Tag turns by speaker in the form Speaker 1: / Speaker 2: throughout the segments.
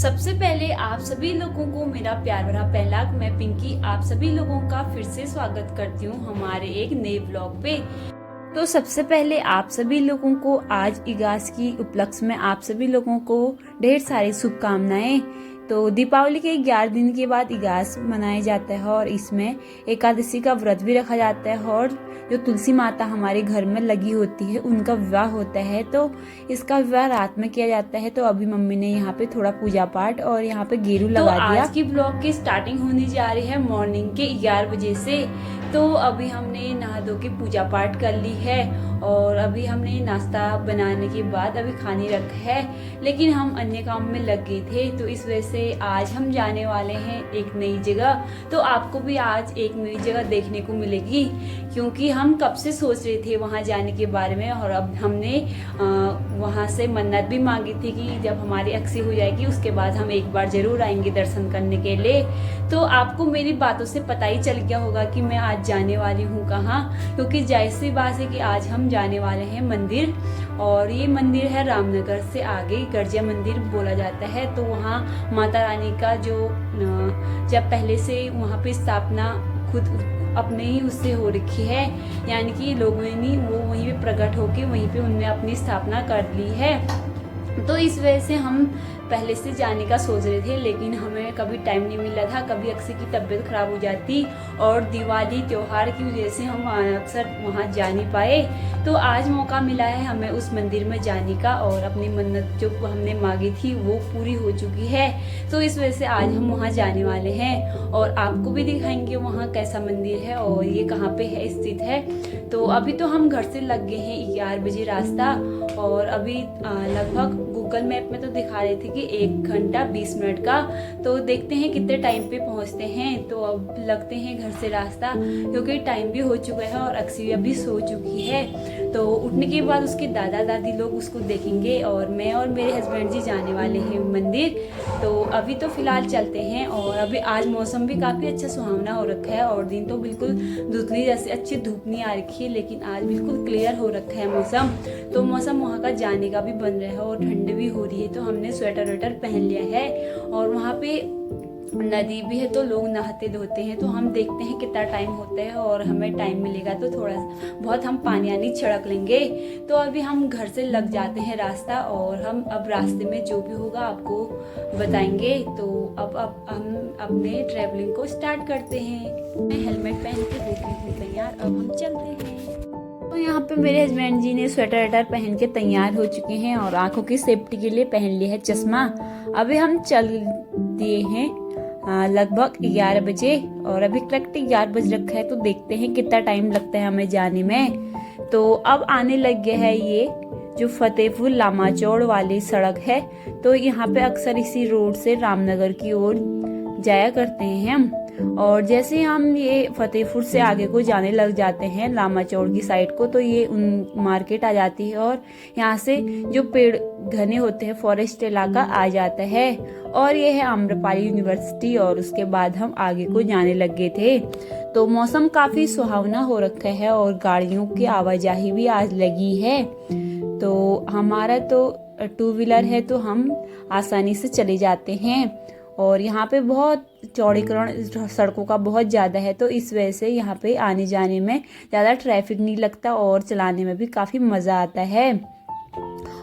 Speaker 1: सबसे पहले आप सभी लोगों को मेरा प्यार भरा पहला मैं पिंकी आप सभी लोगों का फिर से स्वागत करती हूँ हमारे एक नए ब्लॉग पे। तो सबसे पहले आप सभी लोगों को आज इगास की उपलक्ष्य में आप सभी लोगों को ढेर सारी शुभकामनाएं। तो दीपावली के 11 दिन के बाद इगास मनाया जाता है और इसमें एकादशी का व्रत भी रखा जाता है और जो तुलसी माता हमारे घर में लगी होती है उनका विवाह होता है। तो इसका विवाह रात में किया जाता है। तो अभी मम्मी ने यहाँ पे थोड़ा पूजा पाठ और यहाँ पे गेरू लगा दिया। आज की ब्लॉग की स्टार्टिंग होने जा रही है मॉर्निंग के 11 बजे से। तो अभी हमने नहा धो के पूजा पाठ कर ली है और अभी हमने नाश्ता बनाने के बाद अभी खाने रखा है, लेकिन हम अन्य काम में लग गए थे। तो इस वजह से आज हम जाने वाले हैं एक नई जगह। तो आपको भी आज एक नई जगह देखने को मिलेगी क्योंकि हम कब से सोच रहे थे वहां जाने के बारे में और अब हमने वहां से मन्नत भी मांगी थी कि जब हमारी अक्सी हो जाएगी उसके बाद हम एक बार जरूर आएंगे दर्शन करने के लिए। तो आपको मेरी बातों से पता ही चल गया होगा कि मैं आज जाने वाली हूँ कहाँ, क्योंकि जाहिर सी बात है कि आज हम जाने वाले हैं मंदिर। और ये मंदिर है रामनगर से आगे गर्जिया मंदिर बोला जाता है। तो वहाँ माता रानी का जो जब पहले से वहाँ पे स्थापना खुद अपने ही उससे हो रखी है, यानी कि लोगों ने वो वहीं पे प्रकट होके वहीं पे उनने अपनी स्थापना कर ली है। तो इस वजह से हम पहले से जाने का सोच रहे थे, लेकिन हमें कभी टाइम नहीं मिला था, कभी अक्सर की तबीयत खराब हो जाती और दिवाली त्योहार की वजह से हम अक्सर वहाँ जा नहीं पाए। तो आज मौका मिला है हमें उस मंदिर में जाने का और अपनी मन्नत जो हमने मांगी थी वो पूरी हो चुकी है। तो इस वजह से आज हम वहाँ जाने वाले हैं और आपको भी दिखाएंगे वहाँ कैसा मंदिर है और ये कहाँ पे है स्थित है। तो अभी तो हम घर से लग गए हैं 11 बजे रास्ता और अभी लगभग गूगल मैप में तो दिखा रहे थे कि 1 घंटा 20 मिनट का। तो देखते हैं कितने टाइम पे पहुंचते हैं। तो अब लगते हैं घर से रास्ता क्योंकि टाइम भी हो चुका है और अक्सी अभी सो चुकी है। तो उठने के बाद उसके दादा दादी लोग उसको देखेंगे और मैं और मेरे हस्बैंड जी जाने वाले हैं मंदिर। तो अभी तो फिलहाल चलते हैं। और अभी आज मौसम भी काफ़ी अच्छा सुहावना हो रखा है और दिन तो बिल्कुल धुंधली जैसे अच्छी धूप नहीं आ रखी है, लेकिन आज बिल्कुल क्लियर हो रखा है मौसम। तो मौसम वहाँ का जाने का भी बन रहा है और ठंड भी हो रही है। तो हमने स्वेटर वेटर पहन लिया है और वहाँ पे नदी भी है तो लोग नहाते धोते हैं। तो हम देखते हैं कितना टाइम होता है और हमें टाइम मिलेगा तो थोड़ा बहुत हम पानी आनी छिड़क लेंगे। तो अभी हम घर से लग जाते हैं रास्ता और हम अब रास्ते में जो भी होगा आपको बताएंगे। तो अब हम अपने ट्रैवलिंग को स्टार्ट करते हैं। मैं हेलमेट पहन के हो गई हूँ तैयार, अब हम चलते हैं। तो यहाँ पे मेरे हस्बैंड जी ने स्वेटर वेटर पहन के तैयार हो चुके हैं और आंखों की सेफ्टी के लिए पहन लिया है चश्मा। अभी हम चल दिए हैं लगभग 11 बजे और अभी करेक्ट 11 बज रखा है। तो देखते हैं कितना टाइम लगता है हमें जाने में। तो अब आने लग गया है ये जो फतेहपुर लामाचौड़ वाली सड़क है। तो यहाँ पे अक्सर इसी रोड से रामनगर की ओर जाया करते हैं हम। और जैसे हम ये फतेहपुर से आगे को जाने लग जाते हैं लामाचौड़ की साइड को, तो ये उन मार्केट आ जाती है और यहाँ से जो पेड़ घने होते हैं फॉरेस्ट इलाका आ जाता है। और ये है आम्रपाली यूनिवर्सिटी और उसके बाद हम आगे को जाने लग गए थे। तो मौसम काफी सुहावना हो रखा है और गाड़ियों की आवाजाही भी आज लगी है। तो हमारा तो 2 व्हीलर है तो हम आसानी से चले जाते हैं। और यहाँ पे बहुत चौड़ीकरण सड़कों का बहुत ज़्यादा है, तो इस वजह से यहाँ पे आने जाने में ज़्यादा ट्रैफिक नहीं लगता और चलाने में भी काफ़ी मज़ा आता है।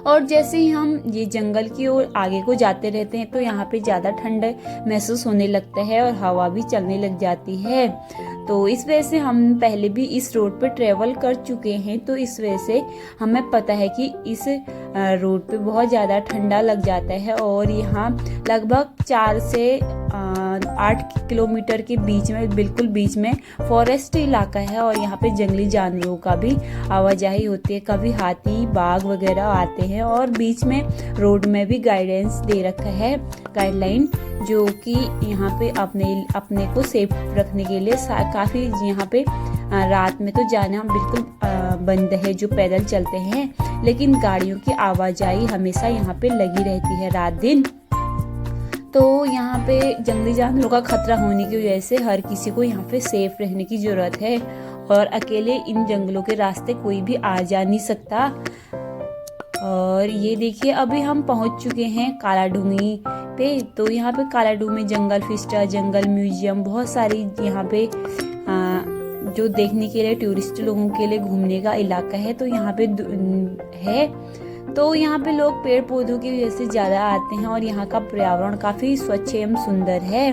Speaker 1: और जैसे ही हम ये जंगल की ओर आगे को जाते रहते हैं तो यहाँ पे ज़्यादा ठंड महसूस होने लगता है और हवा भी चलने लग जाती है। तो इस वजह से हम पहले भी इस रोड पे ट्रेवल कर चुके हैं, तो इस वजह से हमें पता है कि इस रोड पे बहुत ज़्यादा ठंडा लग जाता है। और यहाँ लगभग 4 से 8 किलोमीटर के बीच में बिल्कुल बीच में फॉरेस्ट इलाका है और यहाँ पे जंगली जानवरों का भी आवाजाही होती है। कभी हाथी बाघ वगैरह आते हैं और बीच में रोड में भी गाइडेंस दे रखा है गाइडलाइन, जो कि यहाँ पे अपने को सेफ रखने के लिए काफ़ी यहाँ पे रात में तो जाना बिल्कुल बंद है जो पैदल चलते हैं, लेकिन गाड़ियों की आवाजाही हमेशा यहाँ पे लगी रहती है रात दिन। तो यहाँ पे जंगली जानवरों का खतरा होने की वजह से हर किसी को यहाँ पे सेफ रहने की जरूरत है और अकेले इन जंगलों के रास्ते कोई भी आ जा नहीं सकता। और ये देखिए अभी हम पहुंच चुके हैं कालाडूंगी पे। तो यहाँ पे कालाडूंगी जंगल फिस्टा, जंगल म्यूजियम, बहुत सारी यहाँ पे जो देखने के लिए टूरिस्ट लोगों के लिए घूमने का इलाका है। तो यहाँ पे है, तो यहाँ पे लोग पेड़ पौधों की वजह से ज़्यादा आते हैं और यहाँ का पर्यावरण काफ़ी स्वच्छ एवं सुंदर है।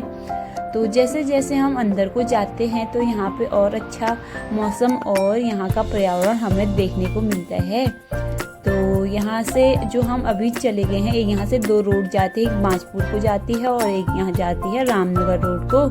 Speaker 1: तो जैसे जैसे हम अंदर को जाते हैं तो यहाँ पे और अच्छा मौसम और यहाँ का पर्यावरण हमें देखने को मिलता है। तो यहाँ से जो हम अभी चले गए हैं, यहाँ से 2 रोड जाती है, एक बांजपुर को जाती है और एक यहाँ जाती है रामनगर रोड को।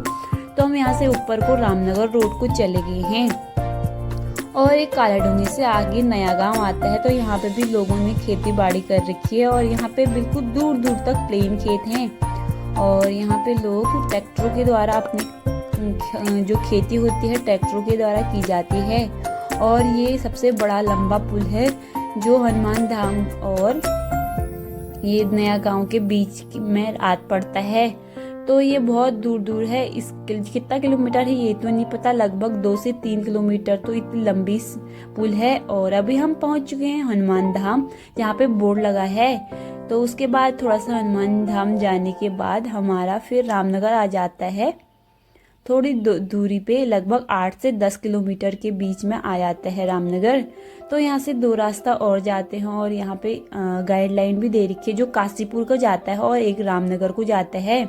Speaker 1: तो हम यहाँ से ऊपर को रामनगर रोड को चले गए हैं और एक कालाडूंगी से आगे नया गांव आता है। तो यहाँ पे भी लोगों ने खेती बाड़ी कर रखी है और यहाँ पे बिल्कुल दूर दूर तक प्लेन खेत हैं और यहाँ पे लोग ट्रैक्टरों के द्वारा अपनी जो खेती होती है ट्रैक्टरों के द्वारा की जाती है। और ये सबसे बड़ा लंबा पुल है जो हनुमान धाम और ये नया गांव के बीच में आत पड़ता है। तो ये बहुत दूर दूर है, इस कितना किलोमीटर है ये तो नहीं पता, लगभग 2 से 3 किलोमीटर। तो इतनी लंबी पुल है। और अभी हम पहुंच चुके हैं हनुमान धाम, जहाँ पे बोर्ड लगा है। तो उसके बाद थोड़ा सा हनुमान धाम जाने के बाद हमारा फिर रामनगर आ जाता है, थोड़ी दूरी पे, लगभग 8 से 10 किलोमीटर के बीच में आ जाता है रामनगर। तो यहाँ से 2 रास्ता और जाते हैं और यहाँ पे गाइडलाइन भी दे रखी है, जो काशीपुर को जाता है और एक रामनगर को जाता है।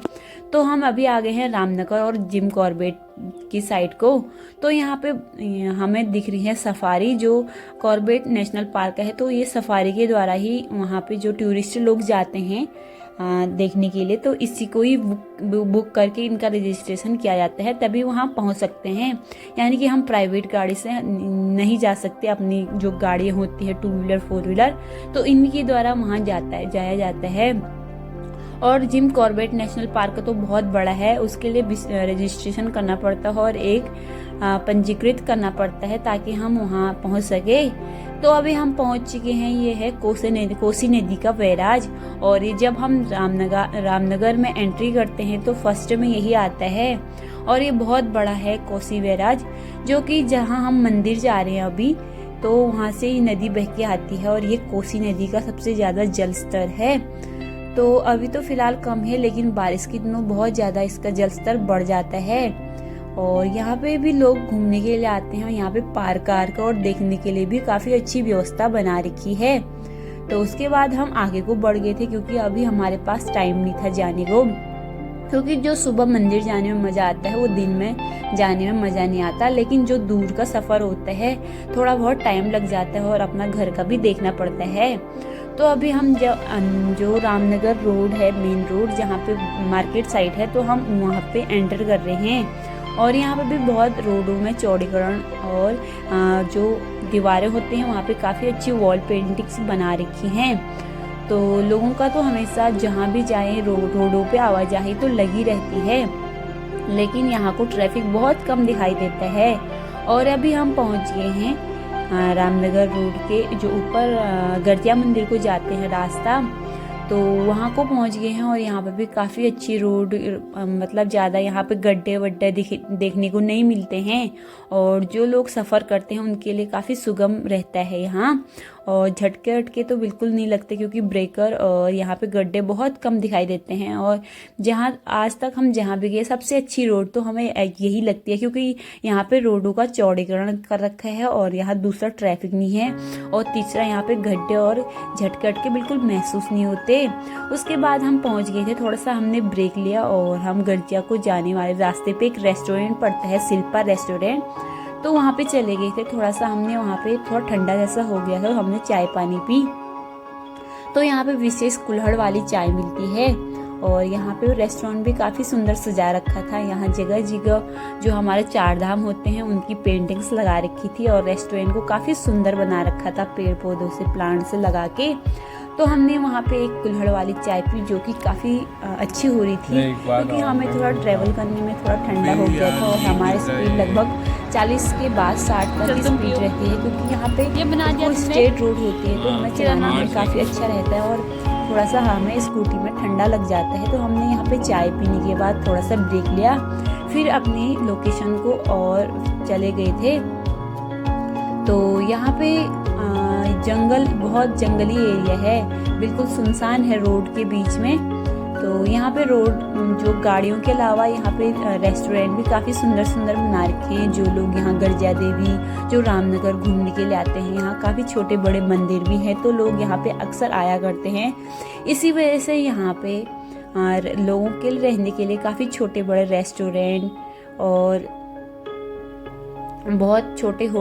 Speaker 1: तो हम अभी आ गए हैं रामनगर और जिम कॉर्बेट की साइड को। तो यहाँ पे हमें दिख रही है सफारी, जो कॉर्बेट नेशनल पार्क है। तो ये सफारी के द्वारा ही वहाँ पे जो टूरिस्ट लोग जाते हैं देखने के लिए, तो इसी को ही बुक करके इनका रजिस्ट्रेशन किया जाता है, तभी वहाँ पहुँच सकते हैं। यानी कि हम प्राइवेट गाड़ी से नहीं जा सकते, अपनी जो गाड़ियाँ होती है 2 व्हीलर 4 व्हीलर, तो इनके द्वारा वहाँ जाया जाता है। और जिम कॉर्बेट नेशनल पार्क तो बहुत बड़ा है, उसके लिए रजिस्ट्रेशन करना पड़ता है और एक पंजीकृत करना पड़ता है ताकि हम वहाँ पहुँच सके। तो अभी हम पहुँच चुके हैं, ये है कोसी नदी का बैराज। और ये जब हम रामनगर में एंट्री करते हैं तो फर्स्ट में यही आता है और ये बहुत बड़ा है कोसी बैराज, जो कि जहाँ हम मंदिर जा रहे हैं अभी, तो वहाँ से ही नदी बह के आती है और ये कोसी नदी का सबसे ज्यादा जल स्तर है। तो अभी तो फिलहाल कम है, लेकिन बारिश के दिनों बहुत ज्यादा इसका जल स्तर बढ़ जाता है। और यहाँ पे भी लोग घूमने के लिए आते हैं, यहाँ पे पार्क और देखने के लिए भी काफी अच्छी व्यवस्था बना रखी है। तो उसके बाद हम आगे को बढ़ गए थे, क्योंकि अभी हमारे पास टाइम नहीं था जाने को, क्योंकि जो सुबह मंदिर जाने में मजा आता है वो दिन में जाने में मजा नहीं आता। लेकिन जो दूर का सफर होता है थोड़ा बहुत टाइम लग जाता है और अपना घर का भी देखना पड़ता है। तो अभी हम जो रामनगर रोड है, मेन रोड जहाँ पे मार्केट साइड है, तो हम वहाँ पे एंटर कर रहे हैं। और यहाँ पे भी बहुत रोडों में चौड़ीकरण और जो दीवारें होती हैं वहाँ पे काफ़ी अच्छी वॉल पेंटिंग्स बना रखी हैं। तो लोगों का तो हमेशा जहाँ भी जाए रोडों पे आवाजाही तो लगी रहती है, लेकिन यहाँ को ट्रैफिक बहुत कम दिखाई देता है। और अभी हम पहुँच गए हैं रामनगर रोड के जो ऊपर गर्जिया मंदिर को जाते हैं रास्ता, तो वहाँ को पहुँच गए हैं। और यहाँ पे भी काफ़ी अच्छी रोड, मतलब ज़्यादा यहाँ पे गड्ढे वड्ढे देखने को नहीं मिलते हैं और जो लोग सफ़र करते हैं उनके लिए काफ़ी सुगम रहता है यहाँ। और झटके वटके तो बिल्कुल नहीं लगते, क्योंकि ब्रेकर और यहाँ पे गड्ढे बहुत कम दिखाई देते हैं। और जहाँ आज तक हम जहाँ भी गए सबसे अच्छी रोड तो हमें यही लगती है, क्योंकि यहाँ पे रोडों का चौड़ीकरण कर रखा है और यहाँ दूसरा ट्रैफिक नहीं है और तीसरा यहाँ पे गड्ढे और झटके वटके बिल्कुल महसूस नहीं होते। उसके बाद हम पहुँच गए थे, थोड़ा सा हमने ब्रेक लिया और हम गर्जिया को जाने वाले रास्ते पे एक रेस्टोरेंट पड़ता है, शिल्पा रेस्टोरेंट, तो वहाँ पे चले गए थे। थोड़ा सा हमने वहाँ पे थोड़ा ठंडा जैसा हो गया था, हमने चाय पानी पी। तो यहाँ पे विशेष कुल्हड़ वाली चाय मिलती है और यहाँ पे रेस्टोरेंट भी काफ़ी सुंदर सजा रखा था। यहाँ जगह जगह जो हमारे 4 धाम होते हैं उनकी पेंटिंग्स लगा रखी थी और रेस्टोरेंट को काफ़ी सुंदर बना रखा था पेड़ पौधों से, प्लांट से लगा के। तो हमने वहाँ पे एक कुल्हड़ वाली चाय पी, जो कि काफ़ी अच्छी हो रही थी, क्योंकि हमें थोड़ा ट्रैवल करने में थोड़ा ठंडा हो गया था और हमारी स्पीड लगभग 40 के बाद 60 तक की स्पीड रहती है, क्योंकि यहाँ पे स्ट्रेट रोड होती है, तो हमें चलाने में काफ़ी अच्छा रहता है और थोड़ा सा हमें स्कूटी में ठंडा लग जाता है। तो हमने यहाँ पे चाय पीने के बाद थोड़ा सा ब्रेक लिया, फिर अपनी लोकेशन को और चले गए थे। तो यहाँ पे जंगल, बहुत जंगली एरिया है, बिल्कुल सुनसान है रोड के बीच में। तो यहाँ पे रोड जो गाड़ियों के अलावा यहाँ पे रेस्टोरेंट भी काफ़ी सुंदर सुंदर बना रखे हैं। जो लोग यहाँ गर्जिया देवी, जो रामनगर घूमने के लिए आते हैं, यहाँ काफ़ी छोटे बड़े मंदिर भी हैं, तो लोग यहाँ पे अक्सर आया करते हैं। इसी वजह से यहाँ पे लोगों के लिए रहने के लिए काफ़ी छोटे बड़े रेस्टोरेंट और बहुत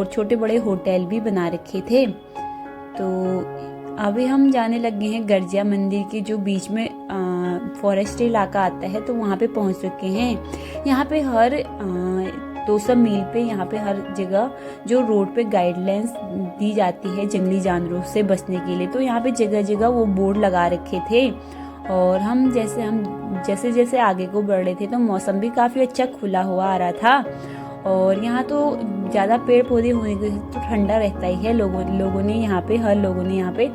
Speaker 1: छोटे बड़े होटल भी बना रखे थे। तो अभी हम जाने लगे हैं गर्जिया मंदिर के जो बीच में फॉरेस्ट इलाका आता है, तो वहाँ पे पहुँच चुके हैं। यहाँ पे हर 200 मील पे यहाँ पे हर जगह जो रोड पे गाइडलाइंस दी जाती है जंगली जानवरों से बचने के लिए, तो यहाँ पे जगह जगह वो बोर्ड लगा रखे थे। और हम जैसे जैसे आगे को बढ़ रहे थे तो मौसम भी काफ़ी अच्छा खुला हुआ आ रहा था। और यहाँ तो ज़्यादा पेड़ पौधे होने के तो ठंडा रहता ही है। हर लोगों ने यहाँ पे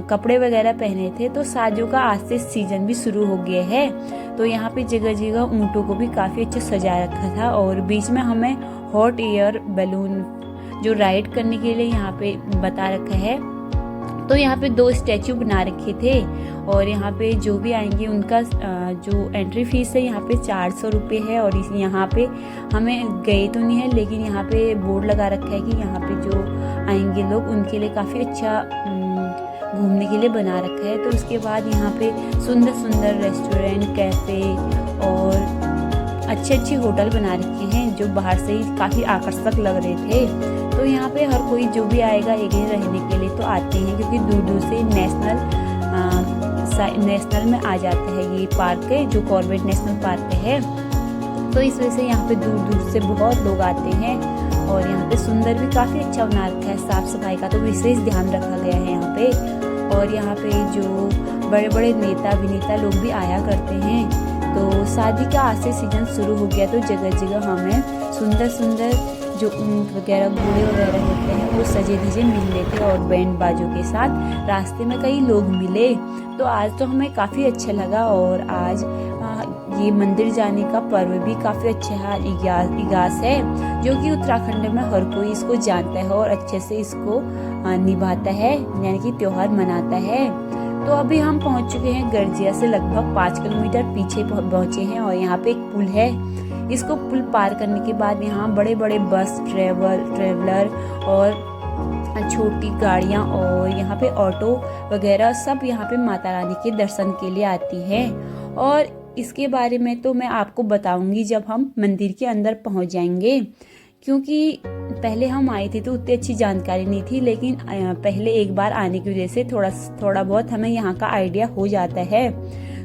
Speaker 1: कपड़े वगैरह पहने थे। तो साजों का आज से सीजन भी शुरू हो गया है, तो यहाँ पे जगह जगह ऊँटों को भी काफ़ी अच्छा सजा रखा था। और बीच में हमें हॉट एयर बैलून जो राइड करने के लिए यहाँ पे बता रखा है। तो यहाँ पे 2 स्टैचू बना रखे थे और यहाँ पे जो भी आएंगे उनका जो एंट्री फीस है यहाँ पे 400 रुपये है। और यहाँ पे हमें गए तो नहीं है, लेकिन यहाँ पे बोर्ड लगा रखा है कि यहाँ पे जो आएंगे लोग उनके लिए काफ़ी अच्छा घूमने के लिए बना रखा है। तो उसके बाद यहाँ पे सुंदर सुंदर रेस्टोरेंट, कैफ़े और अच्छे होटल बना रखे हैं जो बाहर से ही काफ़ी आकर्षक लग रहे थे। तो यहाँ पे हर कोई जो भी आएगा एक दिन रहने के लिए तो आते हैं, क्योंकि दूर दूर से नेशनल में आ जाता है ये पार्क है, जो कॉर्बेट नेशनल पार्क है। तो इस वजह से यहाँ पे दूर दूर से बहुत लोग आते हैं। और यहाँ पे सुंदर भी काफ़ी अच्छा बना रखा है, साफ़ सफाई का तो विशेष ध्यान रखा गया है यहाँ पे। और यहाँ पे जो बड़े बड़े नेता अभिनेता लोग भी आया करते हैं। तो शादी का आज से सीजन शुरू हो गया, तो जगह जगह हमें सुंदर सुंदर जो ऊँट वगैरह, घोड़े वगैरह होते हैं वो सजे धजे मिल रहे थे और बैंड बाजों के साथ रास्ते में कई लोग मिले। तो आज तो हमें काफ़ी अच्छा लगा। और आज ये मंदिर जाने का पर्व भी काफ़ी अच्छा है, इगास है, जो कि उत्तराखंड में हर कोई इसको जानता है और अच्छे से इसको निभाता है, यानी कि त्योहार मनाता है। तो अभी हम पहुंच चुके हैं गर्जिया से लगभग 5 किलोमीटर पीछे पहुंचे हैं। और यहाँ पे एक पुल है, इसको पुल पार करने के बाद यहाँ बड़े बड़े बस, ट्रेवलर और छोटी गाड़ियाँ और यहाँ पे ऑटो वगैरह सब यहाँ पे माता रानी के दर्शन के लिए आती हैं। और इसके बारे में तो मैं आपको बताऊंगी जब हम मंदिर के अंदर पहुँच जाएंगे, क्योंकि पहले हम आए थे तो उतनी अच्छी जानकारी नहीं थी, लेकिन पहले एक बार आने की वजह से थोड़ा बहुत हमें यहाँ का आइडिया हो जाता है।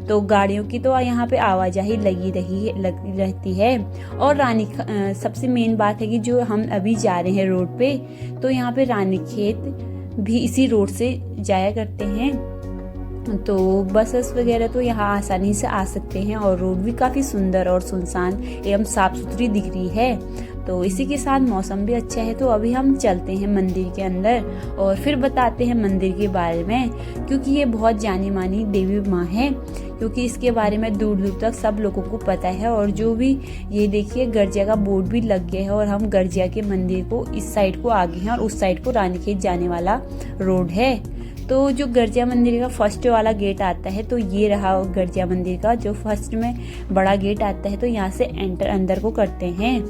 Speaker 1: तो गाड़ियों की तो यहाँ पे आवाजाही लगी रहती है। और सबसे मेन बात है कि जो हम अभी जा रहे हैं रोड पे, तो यहाँ पे रानीखेत भी इसी रोड से जाया करते हैं। तो बसेस वगैरह तो यहाँ आसानी से आ सकते हैं। और रोड भी काफ़ी सुंदर और सुनसान एवं साफ सुथरी दिख रही है। तो इसी के साथ मौसम भी अच्छा है। तो अभी हम चलते हैं मंदिर के अंदर और फिर बताते हैं मंदिर के बारे में, क्योंकि ये बहुत जानी मानी देवी माँ है, क्योंकि इसके बारे में दूर दूर तक सब लोगों को पता है। और जो भी ये देखिए गर्जिया का बोर्ड भी लग गया है और हम गर्जिया के मंदिर को इस साइड को आगे हैं और उस साइड को रानीखेत जाने वाला रोड है। तो जो गर्जिया मंदिर का फर्स्ट वाला गेट आता है, तो ये रहा गर्जिया मंदिर का जो फर्स्ट में बड़ा गेट आता है। तो यहाँ से एंटर अंदर को करते हैं।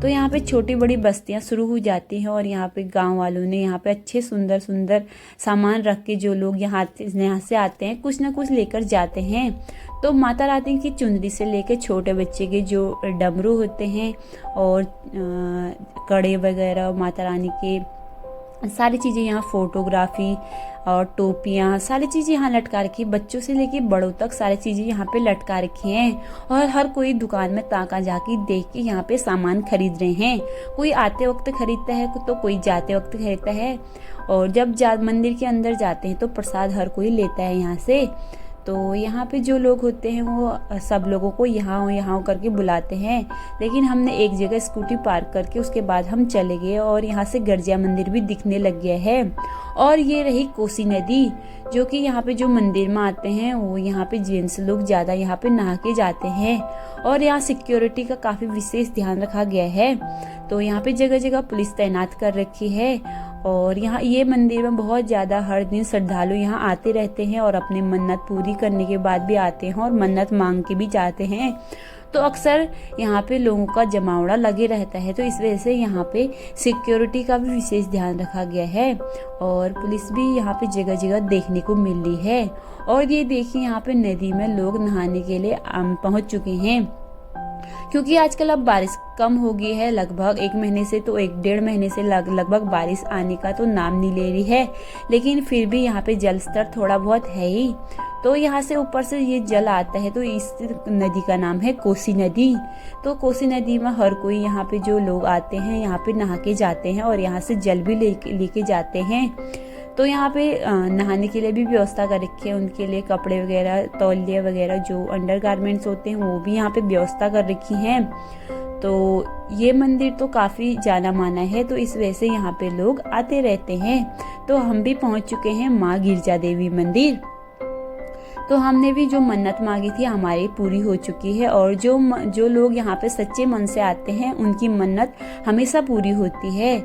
Speaker 1: तो यहाँ पे छोटी बड़ी बस्तियाँ शुरू हो जाती हैं और यहाँ पे गांव वालों ने यहाँ पे अच्छे सुंदर सुंदर सामान रख के जो लोग यहाँ से आते हैं कुछ ना कुछ लेकर जाते हैं। तो माता रानी की चुनरी से लेकर छोटे बच्चे के जो डमरू होते हैं और कड़े वगैरह, माता रानी के सारी चीज़ें यहाँ, फोटोग्राफी और टोपियाँ, सारी चीज़ें यहाँ लटका रखी है। बच्चों से लेके बड़ों तक सारी चीज़ें यहाँ पे लटका रखी हैं। और हर कोई दुकान में ताका झाकी देख के यहाँ पे सामान खरीद रहे हैं। कोई आते वक्त खरीदता है तो कोई जाते वक्त खरीदता है। और जब मंदिर के अंदर जाते हैं तो प्रसाद हर कोई लेता है यहाँ से। तो यहाँ पे जो लोग होते हैं वो सब लोगों को यहाँ करके बुलाते हैं। लेकिन हमने एक जगह स्कूटी पार्क करके उसके बाद हम चले गए और यहाँ से गर्जिया मंदिर भी दिखने लग गया है। और ये रही कोसी नदी, जो कि यहाँ पे जो मंदिर में आते हैं वो यहाँ पे जेंट्स लोग ज़्यादा यहाँ पे नहा के जाते हैं। और यहाँ सिक्योरिटी का काफ़ी विशेष ध्यान रखा गया है। तो यहाँ पे जगह जगह पुलिस तैनात कर रखी है और यहाँ ये मंदिर में बहुत ज़्यादा हर दिन श्रद्धालु यहाँ आते रहते हैं और अपनी मन्नत पूरी करने के बाद भी आते हैं और मन्नत मांग के भी जाते हैं। तो अक्सर यहाँ पे लोगों का जमावड़ा लगे रहता है, तो इस वजह से यहाँ पे सिक्योरिटी का भी विशेष ध्यान रखा गया है और पुलिस भी यहाँ पे जगह जगह देखने को मिल रही है। और ये देखिए यहाँ पे नदी में लोग नहाने के लिए पहुँच चुके हैं, क्योंकि आजकल अब बारिश कम हो गई है। लगभग 1 महीने से तो 1-1.5 महीने से लगभग बारिश आने का तो नाम नहीं ले रही है, लेकिन फिर भी यहाँ पे जल स्तर थोड़ा बहुत है ही। तो यहाँ से ऊपर से ये जल आता है, तो इस नदी का नाम है कोसी नदी। तो कोसी नदी में हर कोई यहाँ पे जो लोग आते हैं यहाँ पे नहा के जाते हैं और यहाँ से जल भी लेके जाते हैं। तो यहाँ पे नहाने के लिए भी व्यवस्था कर रखी है, उनके लिए कपड़े वगैरह, तौलिया वगैरह जो अंडर गारमेंट्स होते हैं वो भी यहाँ पे व्यवस्था कर रखी हैं। तो ये मंदिर तो काफ़ी जाना माना है, तो इस वजह से यहाँ पे लोग आते रहते हैं। तो हम भी पहुँच चुके हैं माँ गिरजा देवी मंदिर। तो हमने भी जो मन्नत मांगी थी हमारी पूरी हो चुकी है और जो लोग यहाँ पे सच्चे मन से आते हैं उनकी मन्नत हमेशा पूरी होती है।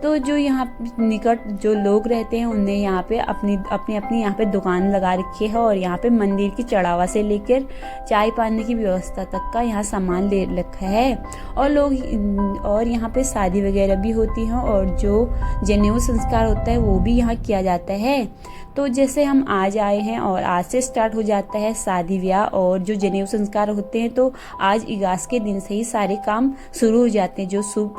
Speaker 1: तो जो यहाँ निकट जो लोग रहते हैं उन्हें यहाँ पे अपनी यहाँ पे दुकान लगा रखी है और यहाँ पे मंदिर की चढ़ावा से लेकर चाय पानी की व्यवस्था तक का यहाँ सामान ले रखा है। और यहाँ पे शादी वगैरह भी होती है और जो जनेऊ संस्कार होता है वो भी यहाँ किया जाता है। तो जैसे हम आज आए हैं और आज से स्टार्ट हो जाता है शादी ब्याह और जो जनेऊ संस्कार होते हैं, तो आज 21 के दिन से ही सारे काम शुरू हो जाते हैं। जो शुभ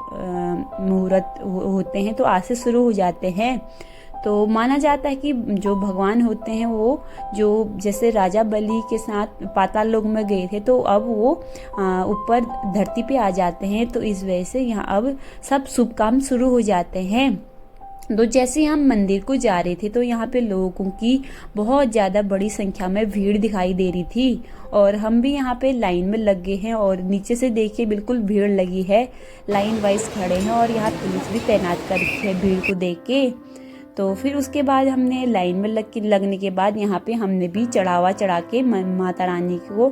Speaker 1: मुहूर्त होते हैं तो आज से शुरू हो जाते हैं। तो माना जाता है कि जो भगवान होते हैं वो जो जैसे राजा बलि के साथ पाताल लोक में गए थे, तो अब वो ऊपर धरती पे आ जाते हैं। तो इस वजह से यहाँ अब सब शुभ काम शुरू हो जाते हैं। तो जैसे हम मंदिर को जा रहे थे तो यहाँ पे लोगों की बहुत ज़्यादा बड़ी संख्या में भीड़ दिखाई दे रही थी और हम भी यहाँ पे लाइन में लग गए हैं और नीचे से देखिए बिल्कुल भीड़ लगी है, लाइन वाइज खड़े हैं और यहाँ पुलिस भी तैनात कर रखी है भीड़ को देख के। तो फिर उसके बाद हमने लाइन में लगने के बाद यहाँ पे हमने भी चढ़ावा चढ़ा के माता रानी को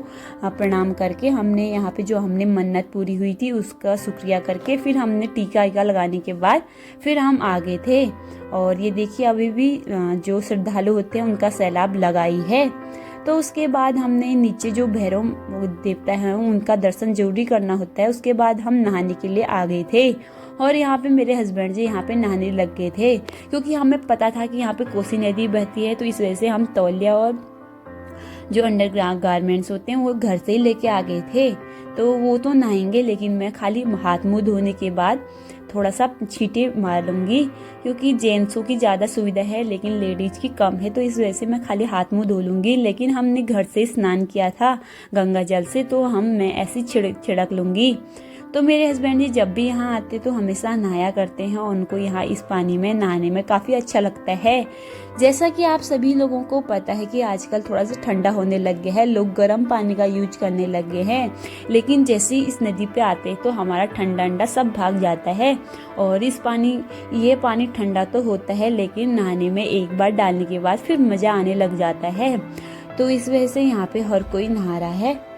Speaker 1: प्रणाम करके हमने यहाँ पे जो हमने मन्नत पूरी हुई थी उसका शुक्रिया करके फिर हमने टीका वीका लगाने के बाद फिर हम आ गए थे। और ये देखिए अभी भी जो श्रद्धालु होते हैं उनका सैलाब लगा ही है। तो उसके बाद हमने नीचे जो भैरव देवता हैं उनका दर्शन जरूरी करना होता है। उसके बाद हम नहाने के लिए आ गए थे और यहाँ पे मेरे हस्बैंड जी यहाँ पे नहाने लग गए थे, क्योंकि हमें पता था कि यहाँ पे कोसी नदी बहती है। तो इस वजह से हम तौलिया और जो अंडरग्राउंड गारमेंट्स होते हैं वो घर से ही लेके आ गए थे। तो वो तो नहाएंगे, लेकिन मैं खाली हाथ मुंह धोने के बाद थोड़ा सा छींटे मार लूंगी, क्योंकि जेंट्सों की ज़्यादा सुविधा है लेकिन लेडीज की कम है। तो इस वजह से मैं खाली हाथ मुंह धो लूंगी, लेकिन हमने घर से स्नान किया था गंगा जल से, तो मैं ऐसी छिड़क लूंगी। तो मेरे हस्बैंड जी जब भी यहाँ आते तो हमेशा नहाया करते हैं और उनको यहाँ इस पानी में नहाने में काफ़ी अच्छा लगता है। जैसा कि आप सभी लोगों को पता है कि आजकल थोड़ा सा ठंडा होने लग गया है, लोग गर्म पानी का यूज करने लग गए हैं, लेकिन जैसे ही इस नदी पे आते तो हमारा ठंडा अंडा सब भाग जाता है। और ये पानी ठंडा तो होता है लेकिन नहाने में एक बार डालने के बाद फिर मज़ा आने लग जाता है। तो इस वजह से यहाँ पे हर कोई नहा रहा है।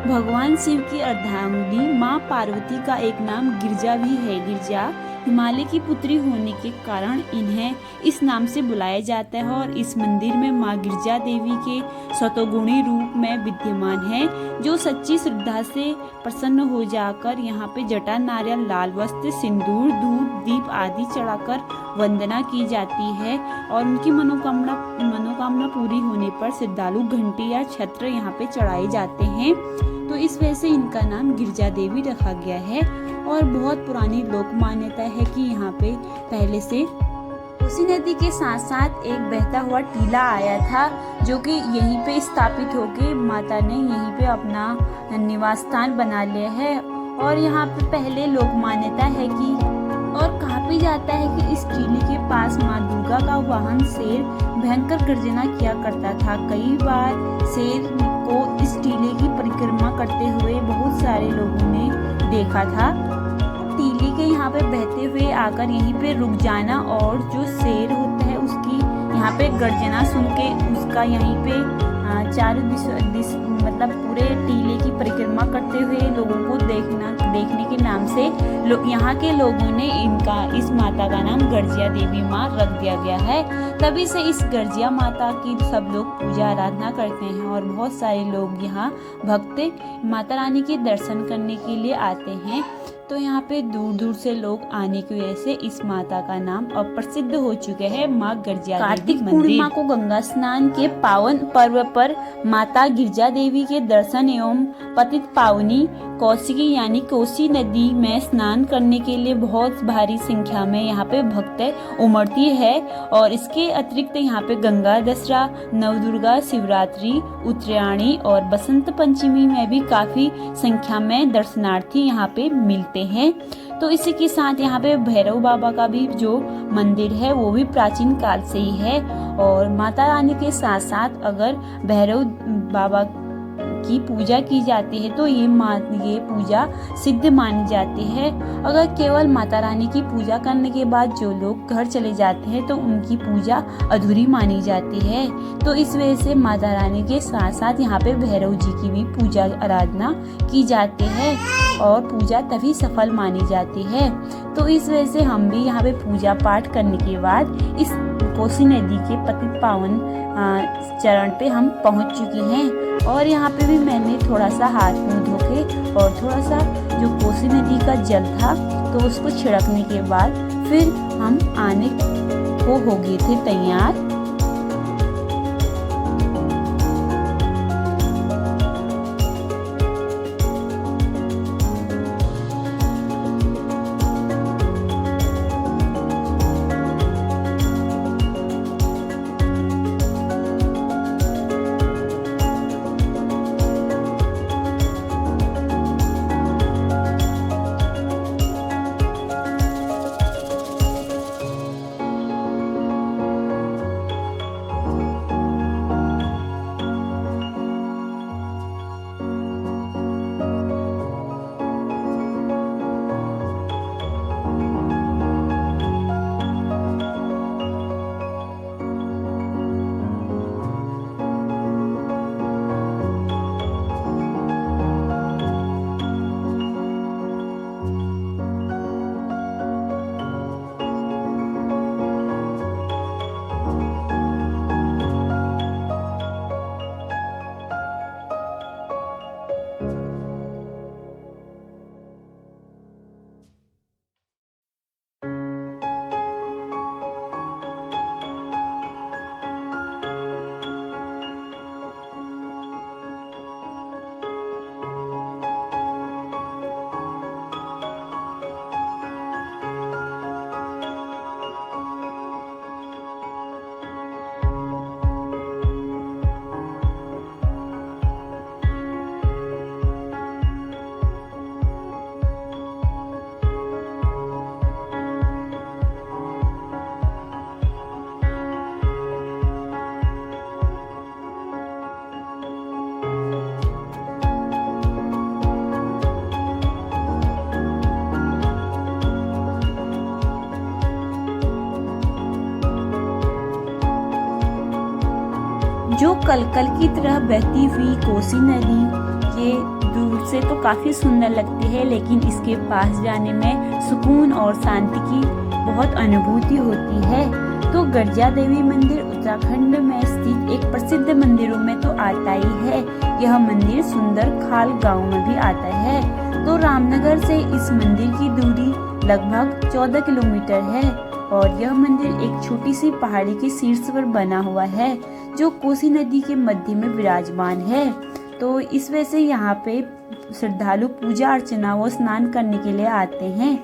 Speaker 1: भगवान शिव की अर्धांगिनी माँ पार्वती का एक नाम गिरिजा भी है। गिरिजा हिमालय की पुत्री होने के कारण इन्हें इस नाम से बुलाया जाता है और इस मंदिर में माँ गिरिजा देवी के सतोगुणी रूप में विद्यमान है, जो सच्ची श्रद्धा से प्रसन्न हो जाकर यहाँ पे जटा, नारियल, लाल वस्त्र, सिंदूर, धूप, दीप आदि चढ़ाकर वंदना की जाती है और उनकी मनोकामना पूरी होने पर श्रद्धालु घंटी या छत्र यहाँ पे चढ़ाए जाते हैं। तो इस वजह से इनका नाम गिरिजा देवी रखा गया है। और बहुत पुरानी लोक मान्यता है कि यहाँ पे पहले से कोसी नदी के साथ साथ एक बहता हुआ टीला आया था, जो कि यहीं पे स्थापित होके माता ने यहीं पे अपना निवास स्थान बना लिया है। और यहाँ पे पहले लोक मान्यता है कि और कहा भी जाता है कि इस टीले के पास माँ दुर्गा का वाहन शेर भयंकर गर्जना किया करता था। कई बार शेर को इस टीले की परिक्रमा करते हुए बहुत सारे लोगों ने देखा था। टीले के यहाँ पे बहते हुए आकर यहीं पे रुक जाना और जो शेर होता है उसकी यहाँ पे गर्जना सुन के उसका यहीं पे चारों दिश मतलब पूरे टीले की परिक्रमा करते हुए लोगों को देखने के नाम से यहाँ के लोगों ने इस माता का नाम गर्जिया देवी माँ रख दिया गया है। तभी से इस गर्जिया माता की सब लोग पूजा आराधना करते हैं और बहुत सारे लोग यहाँ भक्त माता रानी के दर्शन करने के लिए आते हैं। तो यहाँ पे दूर दूर से लोग आने की वजह से इस माता का नाम अब प्रसिद्ध हो चुके हैं माँ गिरिजा। कार्तिक पूर्णिमा को गंगा स्नान के पावन पर्व पर माता गिरिजा देवी के दर्शन एवं पतित पावनी कौशिकी यानी कोसी नदी में स्नान करने के लिए बहुत भारी संख्या में यहाँ पे भक्त उमड़ती है। और इसके अतिरिक्त यहाँ पे गंगा दशहरा, नवदुर्गा, शिवरात्रि, उत्तरायणी और बसंत पंचमी में भी काफी संख्या में दर्शनार्थी यहाँ पे मिलते हैं। तो इसी के साथ यहाँ पे भैरव बाबा का भी जो मंदिर है वो भी प्राचीन काल से ही है। और माता रानी के साथ साथ अगर भैरव बाबा की पूजा की जाती है तो ये पूजा सिद्ध मानी जाती है। अगर केवल माता रानी की पूजा करने के बाद जो लोग घर चले जाते हैं तो उनकी पूजा अधूरी मानी जाती है। तो इस वजह से माता रानी के साथ साथ यहाँ पे भैरव जी की भी पूजा आराधना की जाती है और पूजा तभी सफल मानी जाती है। तो इस वजह से हम भी यहाँ पे पूजा पाठ करने के बाद इस कोसी नदी के पतित पावन चरण पे हम पहुँच चुके हैं। और यहाँ पे भी मैंने थोड़ा सा हाथ मुंह धो के और थोड़ा सा जो कोसी नदी का जल था तो उसको छिड़कने के बाद फिर हम आने को हो गए थे तैयार। जो कलकल की तरह बहती हुई कोसी नदी के दूर से तो काफ़ी सुंदर लगती है, लेकिन इसके पास जाने में सुकून और शांति की बहुत अनुभूति होती है। तो गर्जा देवी मंदिर उत्तराखंड में स्थित एक प्रसिद्ध मंदिरों में तो आता ही है। यह मंदिर सुंदर खाल गांव में भी आता है। तो रामनगर से इस मंदिर की दूरी लगभग 14 किलोमीटर है और यह मंदिर एक छोटी सी पहाड़ी के शीर्ष पर बना हुआ है जो कोसी नदी के मध्य में विराजमान है। तो इस वजह से यहाँ पे श्रद्धालु पूजा अर्चना व स्नान करने के लिए आते हैं।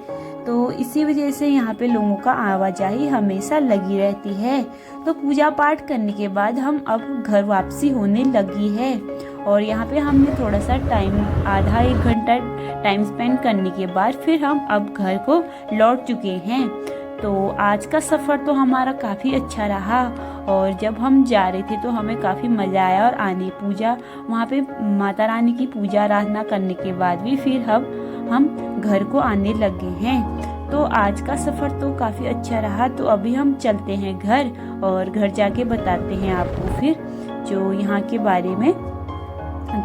Speaker 1: तो इसी वजह से यहाँ पे लोगों का आवाजाही हमेशा लगी रहती है। तो पूजा पाठ करने के बाद हम अब घर वापसी होने लगी है और यहाँ पे हमने थोड़ा सा टाइम, आधा एक घंटा टाइम स्पेंड करने के बाद फिर हम अब घर को लौट चुके हैं। तो आज का सफ़र तो हमारा काफ़ी अच्छा रहा और जब हम जा रहे थे तो हमें काफ़ी मज़ा आया और पूजा वहाँ पे माता रानी की पूजा आराधना करने के बाद भी फिर हम घर को आने लगे हैं। तो आज का सफ़र तो काफ़ी अच्छा रहा। तो अभी हम चलते हैं घर और घर जाके बताते हैं आपको फिर जो यहाँ के बारे में।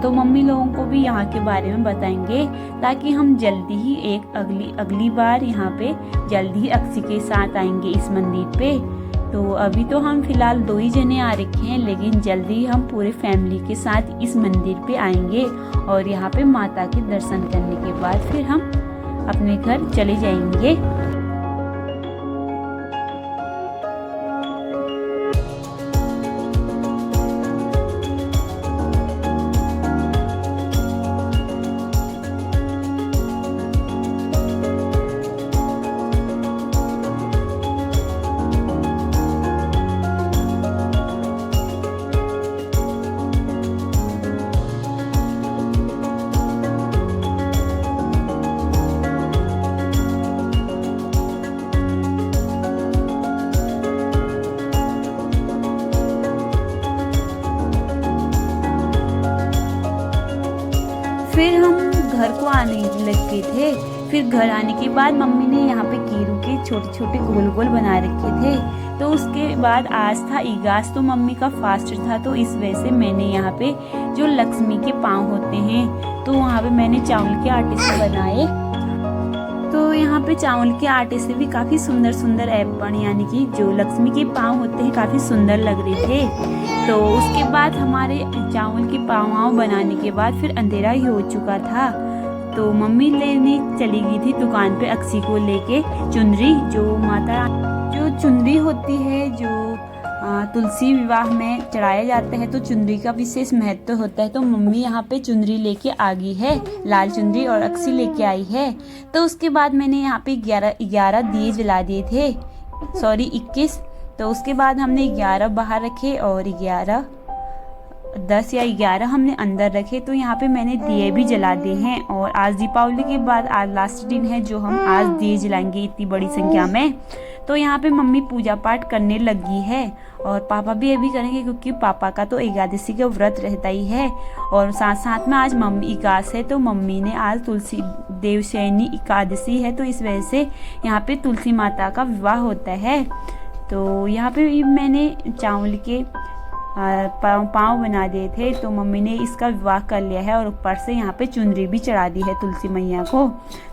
Speaker 1: तो मम्मी लोगों को भी यहाँ के बारे में बताएंगे ताकि हम जल्दी ही एक अगली बार यहाँ पे जल्दी ही अक्सी के साथ आएंगे इस मंदिर पे। तो अभी तो हम फिलहाल 2 ही जने आ रखे हैं, लेकिन जल्दी हम पूरे फैमिली के साथ इस मंदिर पे आएंगे और यहाँ पे माता के दर्शन करने के बाद फिर हम अपने घर चले जाएंगे। फिर हम घर को आने लगे थे। फिर घर आने के बाद मम्मी ने यहाँ पे कीरू के छोटे छोटे गोल गोल बना रखे थे। तो उसके बाद आज था इगास, तो मम्मी का फास्ट था, तो इस वजह से मैंने यहाँ पे जो लक्ष्मी के पाँव होते हैं तो वहाँ पे मैंने चावल के आटे से बनाए। तो यहाँ पे चावल के आटे से भी काफ़ी सुंदर सुंदर एप्पन यानी कि जो लक्ष्मी के पाँव होते हैं काफ़ी सुंदर लग रहे थे। तो उसके बाद हमारे चावल के पाँव बनाने के बाद फिर अंधेरा ही हो चुका था। तो मम्मी लेने चली गई थी दुकान पे अक्सी को लेके चुनरी, जो चुनरी होती है जो तुलसी विवाह में चढ़ाया जाता है, तो चुनरी का विशेष महत्व होता है। तो मम्मी यहाँ पे चुनरी लेके आ गई है, लाल चुनरी, और अक्सी लेके आई है। तो उसके बाद मैंने यहाँ पे 11 दिए जला दिए थे, 21। तो उसके बाद हमने 11 बाहर रखे और 10 या 11 हमने अंदर रखे। तो यहाँ पे मैंने दिए भी जला दिए हैं और आज दीपावली के बाद आज लास्ट दिन है जो हम आज दिए जलाएंगे इतनी बड़ी संख्या में। तो यहाँ पे मम्मी पूजा पाठ करने लगी है और पापा भी अभी करेंगे क्योंकि पापा का तो एकादशी का व्रत रहता ही है और साथ साथ में आज मम्मी एकादश है। तो मम्मी ने आज तुलसी देवशयनी एकादशी है, तो इस वजह से यहाँ पे तुलसी माता का विवाह होता है। तो यहाँ पे मैंने चावल के पाँव बना दिए थे, तो मम्मी ने इसका विवाह कर लिया है और ऊपर से यहाँ पे चुनरी भी चढ़ा दी है तुलसी मैया को।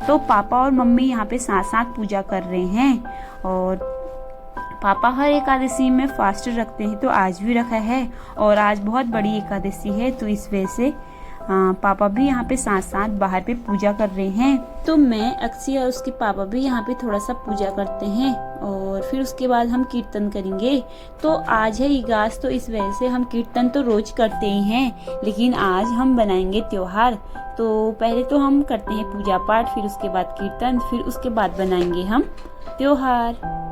Speaker 1: तो पापा और मम्मी यहाँ पे साथ साथ पूजा कर रहे हैं और पापा हर एकादशी में फास्ट रखते हैं, तो आज भी रखा है और आज बहुत बड़ी एकादशी है, तो इस वजह से पापा भी यहाँ पे साथ साथ बाहर पे पूजा कर रहे हैं। तो मैं अक्सी और उसके पापा भी यहाँ पे थोड़ा सा पूजा करते हैं और फिर उसके बाद हम कीर्तन करेंगे। तो आज है इगास, तो इस वजह से हम कीर्तन तो रोज करते ही हैं, लेकिन आज हम बनाएंगे त्योहार। तो पहले तो हम करते हैं पूजा पाठ, फिर उसके बाद कीर्तन, फिर उसके बाद बनाएंगे हम त्योहार।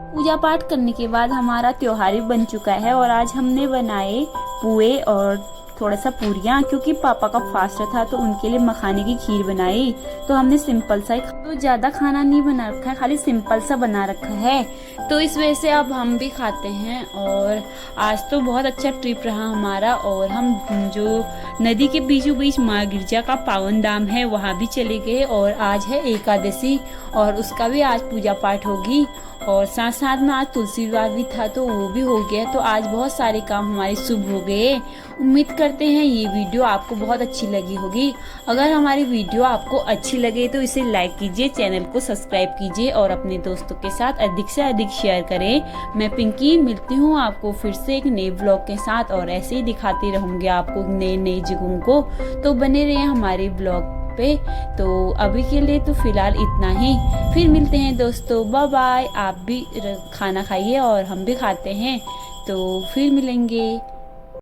Speaker 1: पूजा पाठ करने के बाद हमारा त्योहार भी बन चुका है और आज हमने बनाए पुए और थोड़ा सा पूरियाँ, क्योंकि पापा का फास्ट था तो उनके लिए मखाने की खीर बनाई। तो हमने सिंपल सा तो ज़्यादा खाना नहीं बना रखा है, खाली सिंपल सा बना रखा है। तो इस वजह से अब हम भी खाते हैं। और आज तो बहुत अच्छा ट्रिप रहा हमारा। और हम जो नदी के बीचों बीच माँ गिरजा का पावन धाम है वहाँ भी चले गए। और आज है एकादशी और उसका भी आज पूजा पाठ होगी। और साथ साथ में आज तुलसी विवाह भी था तो वो भी हो गया। तो आज बहुत सारे काम हमारे शुभ हो गए। उम्मीद करते हैं ये वीडियो आपको बहुत अच्छी लगी होगी। अगर हमारी वीडियो आपको अच्छी लगे तो इसे लाइक कीजिए, चैनल को सब्सक्राइब कीजिए और अपने दोस्तों के साथ अधिक से अधिक शेयर करें। मैं पिंकी मिलती हूँ आपको फिर से एक नए ब्लॉग के साथ और ऐसे ही दिखाती रहूँगी आपको नए नए जगहों को। तो बने रहे हमारे ब्लॉग पे। तो अभी के लिए तो फिलहाल इतना ही, फिर मिलते हैं दोस्तों, बाय बाय। आप भी खाना खाइए और हम भी खाते हैं, तो फिर मिलेंगे।